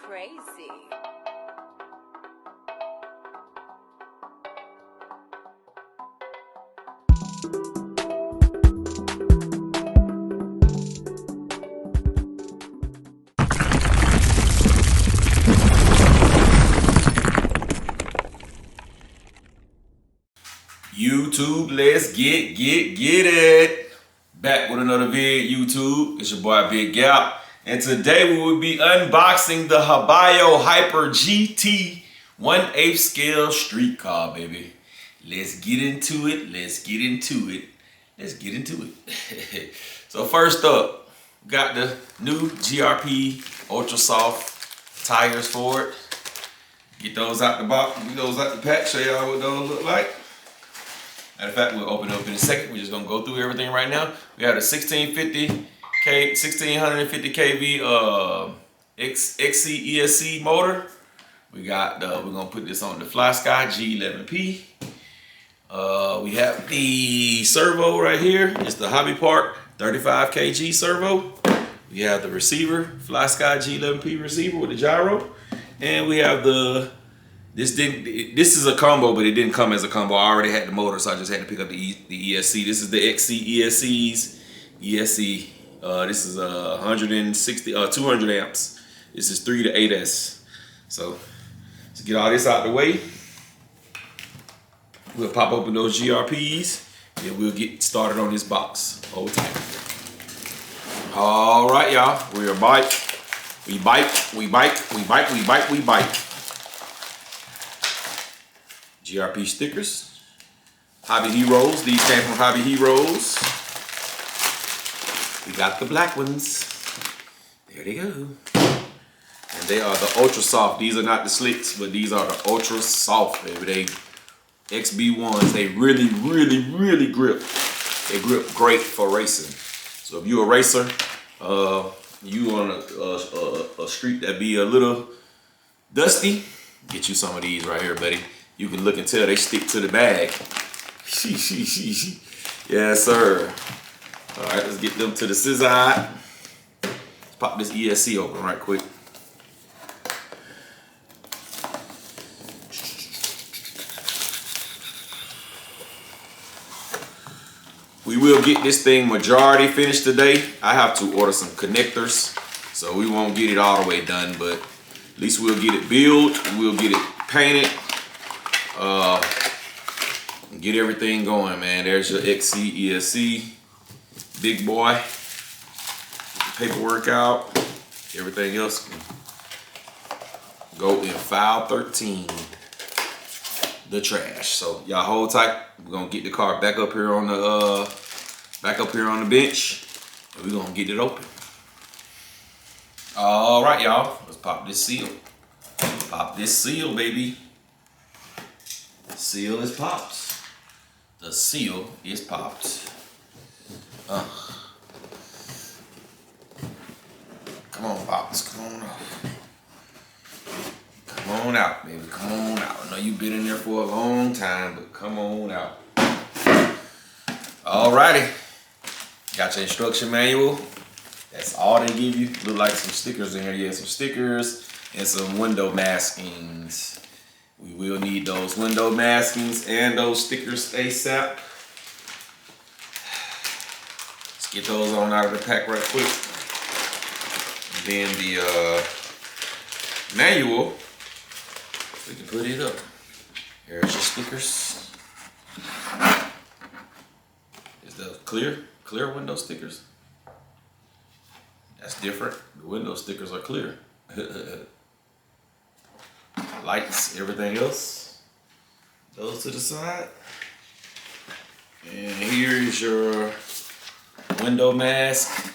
crazy. YouTube, let's get it. Back with another vid, YouTube. It's your boy Big Gap. And today we will be unboxing the Hobao Hyper GT 1/8 scale street car, baby. Let's get into it. So first up, got the new GRP Ultra Soft tires for it. Get those out the box, get those out the pack, show y'all what those look like. Matter of fact, we'll open it up in a second. We're just gonna go through everything right now. We have the 1650 kV XC ESC motor. We're gonna put this on the Fly Sky G11P. We have the servo right here. It's the Hobby Park 35 kg servo. We have the receiver, Fly Sky G11P receiver with the gyro, and we have the. This is a combo, but it didn't come as a combo. I already had the motor, so I just had to pick up the ESC. This is the XC ESC's ESC. This is 200 amps. This is 3 to 8S. So to get all this out the way, we'll pop open those GRPs and we'll get started on this box. Hold tight. All right, y'all. We're bike. We bike. GRP stickers, Hobby Heroes. These came from Hobby Heroes. We got the black ones. There they go. And they are the Ultra Soft. These are not the slicks, but these are the Ultra Soft, baby. They XB1s. They really grip. They grip great for racing. So if you're a racer, you on a street that be a little dusty, get you some of these right here, buddy. You can look and tell they stick to the bag. Yes, sir. All right, let's get them to the side. Let's pop this ESC open right quick. We will get this thing majority finished today. I have to order some connectors, so we won't get it all the way done, but at least we'll get it built, we'll get it painted. Get everything going, man. There's your XC ESC, big boy. Get the paperwork out. Everything else can go in file 13, the trash. So y'all hold tight. We're gonna get the car back up here on the bench, and we're gonna get it open. All right, y'all. Let's pop this seal. Pop this seal, baby. Seal is popped. The seal is popped. Come on, Pops. Come on out. Come on out, baby. Come on out. I know you've been in there for a long time, but come on out. Alrighty. Got your instruction manual. That's all they give you. Look like some stickers in here. Yeah, some stickers and some window maskings. We will need those window maskings and those stickers ASAP. Let's get those on out of the pack right quick. And then the manual, we can put it up. Here's your stickers. Is the clear window stickers? That's different. The window stickers are clear. Lights, everything else, those to the side. And here is your window mask.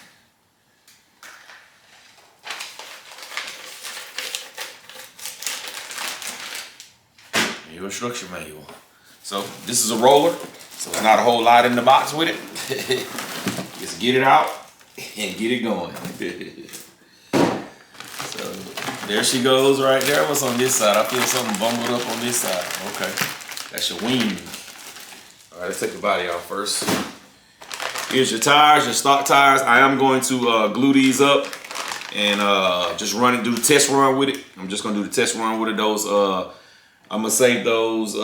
And your instruction manual. So this is a roller, so it's not a whole lot in the box with it. Just get it out and get it going. So there she goes right there. What's on this side? I feel something bumbled up on this side. Okay, that's your wing. All right, let's take the body off first. Here's your tires, your stock tires. I am going to glue these up and just do the test run with it. I'm just gonna do the test run with it. Those I'm gonna save those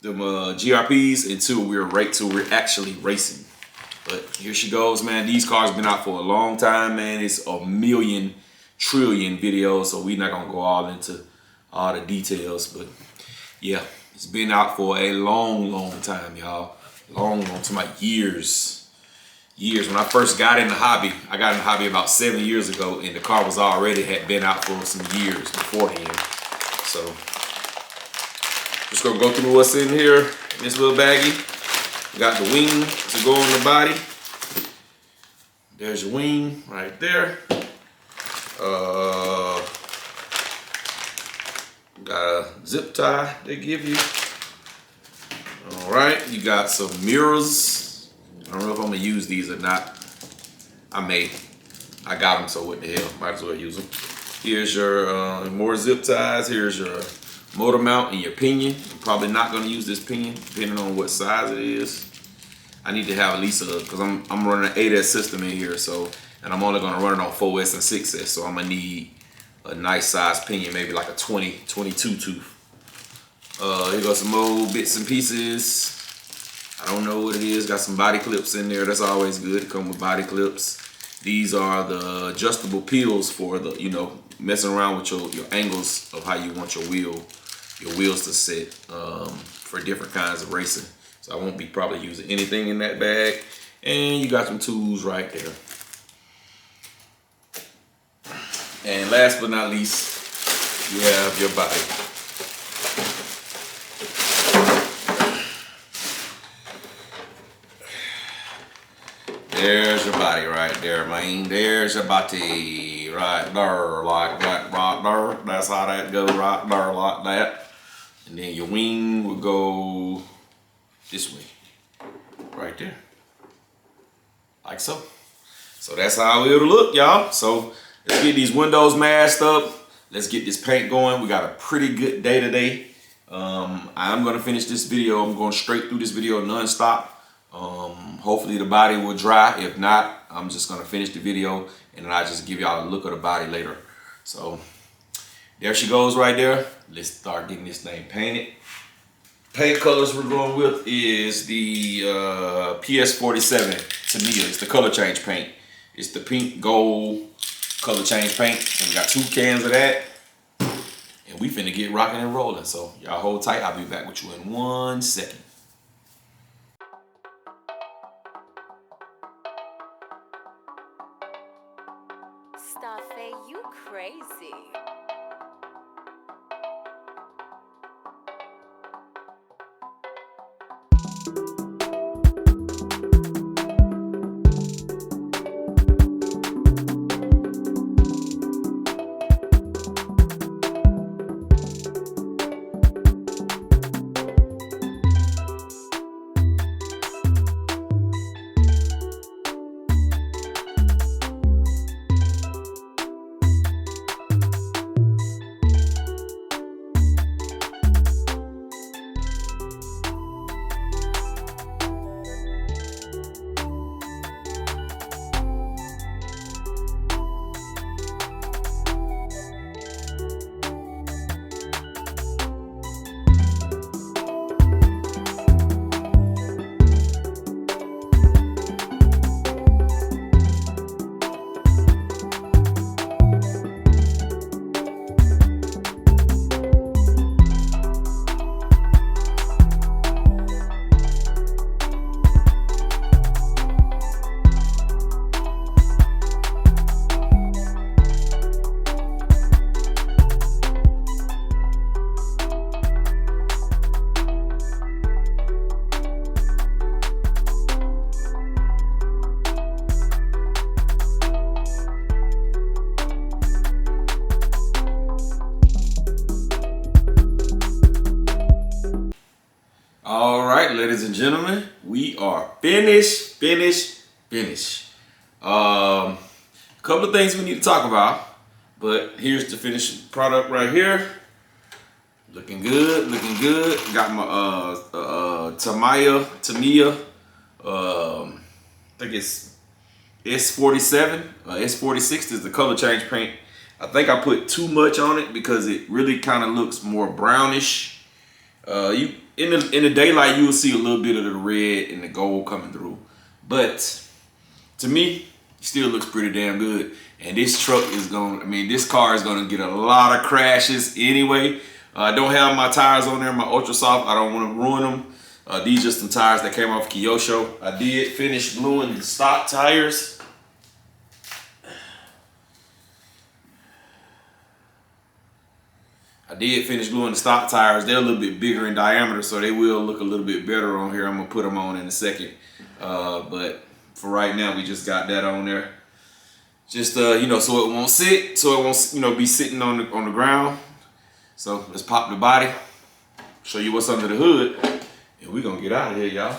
GRPs until we're actually racing. But here she goes, man. These cars been out for a long time, man. It's a million trillion videos, so we're not gonna go all into all the details. But yeah, it's been out for a long time, y'all. Long to my years. When I first got in the hobby, I got in the hobby about 7 years ago, and the car was had been out for some years beforehand. So just gonna go through what's in here in this little baggie. We got the wing to go on the body. There's your wing right there. Got a zip tie they give you. All right, you got some mirrors. I don't know if I'm gonna use these or not. I got them, so what the hell, might as well use them. Here's your more zip ties. Here's your motor mount and your pinion. I'm probably not gonna use this pinion, depending on what size it is. I need to have at least because I'm running an 8S system in here, so, and I'm only gonna run it on 4S and 6S, so I'm gonna need a nice size pinion, maybe like a 22 tooth. Here goes some old bits and pieces. I don't know what it is. Got some body clips in there. That's always good to come with body clips. These are the adjustable peels for the, messing around with your angles of how you want your wheels to sit for different kinds of racing. So I won't be probably using anything in that bag. And you got some tools right there. And last but not least, you have your body. There's your body right there, man. There's your body right there, like that, right there. That's how that goes, right there, like that. And then your wing will go this way, right there, like so. So that's how it'll look, y'all. So let's get these windows masked up. Let's get this paint going. We got a pretty good day today. I'm gonna finish this video. I'm going straight through this video non-stop. Hopefully the body will dry. If not, I'm just gonna finish the video and then I'll just give y'all a look at the body later. So there she goes right there. Let's start getting this thing painted. Paint colors we're going with is the PS47 Tamiya. It's the color change paint. It's the pink gold color change paint. And we got 2 cans of that. And we finna get rocking and rolling. So y'all hold tight. I'll be back with you in 1 second. Stuffy, you crazy. All right, ladies and gentlemen, we are finished. A couple of things we need to talk about, but here's the finished product right here. Looking good. Got my Tamiya. I think it's S47, S46 is the color change paint. I think I put too much on it because it really kind of looks more brownish. You in the daylight, you will see a little bit of the red and the gold coming through, but to me, it still looks pretty damn good. And this truck is this car is gonna get a lot of crashes anyway. I don't have my tires on there, my Ultra Soft. I don't want to ruin them. These are some tires that came off Kyosho. I did finish gluing the stock tires. They're a little bit bigger in diameter, so they will look a little bit better on here. I'm gonna put them on in a second. But for right now, we just got that on there. Just so it won't sit, so it won't be sitting on the ground. So let's pop the body, show you what's under the hood, and we're gonna get out of here, y'all.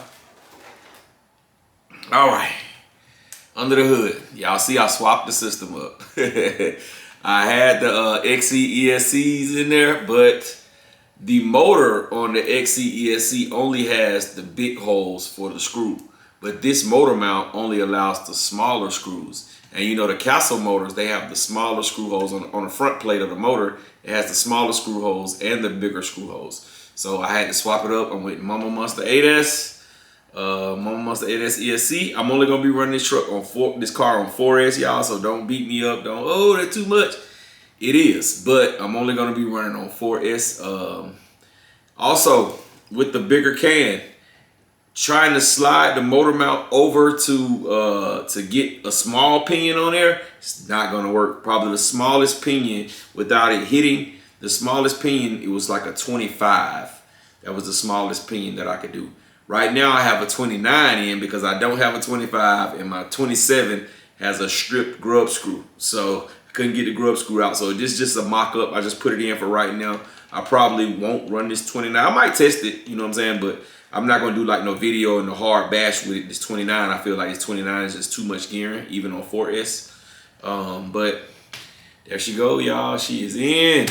All right, under the hood, y'all see I swapped the system up. I had the XC ESCs in there, but the motor on the XC ESC only has the big holes for the screw, but this motor mount only allows the smaller screws. And the Castle motors, they have the smaller screw holes on the front plate of the motor. It has the smaller screw holes and the bigger screw holes. So I had to swap it up. I'm with Mama Monster 8S, Mama Monster 8S ESC. I'm only gonna be running this car on 4S, y'all. So don't beat me up. That's too much. It is, but I'm only gonna be running on 4S. Also, with the bigger can, trying to slide the motor mount over to get a small pinion on there, it's not gonna work. Probably the smallest pinion without it hitting, the smallest pinion, it was like a 25. That was the smallest pinion that I could do. Right now I have a 29 in because I don't have a 25, and my 27 has a stripped grub screw. So I couldn't get the grub screw out. So this is just a mock-up. I just put it in for right now. I probably won't run this 29. I might test it, you know what I'm saying? But I'm not gonna do like no video and no hard bash with it. This 29, I feel like this 29 is just too much gearing, even on 4S. But there she go, y'all. She is in.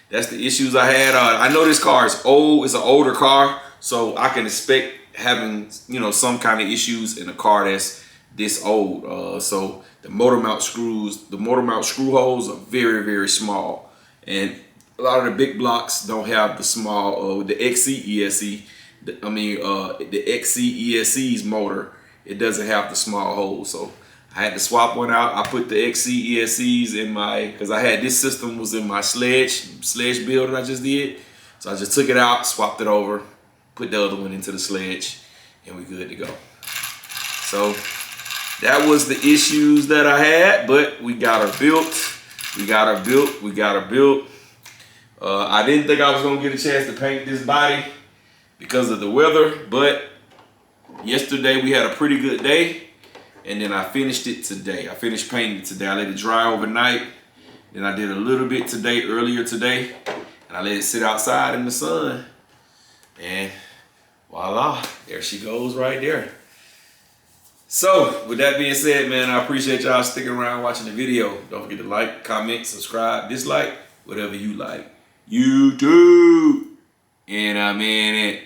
That's the issues I had. I know this car is old. It's an older car, so I can expect having some kind of issues in a car that's this old. So the motor mount screw holes are very, very small, and a lot of the big blocks don't have the small. The XC ESC. The XC ESC's motor, it doesn't have the small holes, so I had to swap one out. I put the XC ESCs in because I had this system was in my sledge build that I just did, so I just took it out, swapped it over, put the other one into the sledge, and we good to go. So that was the issues that I had, but we got her built. I didn't think I was gonna get a chance to paint this body because of the weather, but yesterday we had a pretty good day, and then I finished it today. I finished painting it today. I let it dry overnight, then I did a little bit earlier today, and I let it sit outside in the sun, and voila, there she goes right there. So with that being said, man, I appreciate y'all sticking around watching the video. Don't forget to like, comment, subscribe, dislike, whatever you like. YouTube. And I'm in it.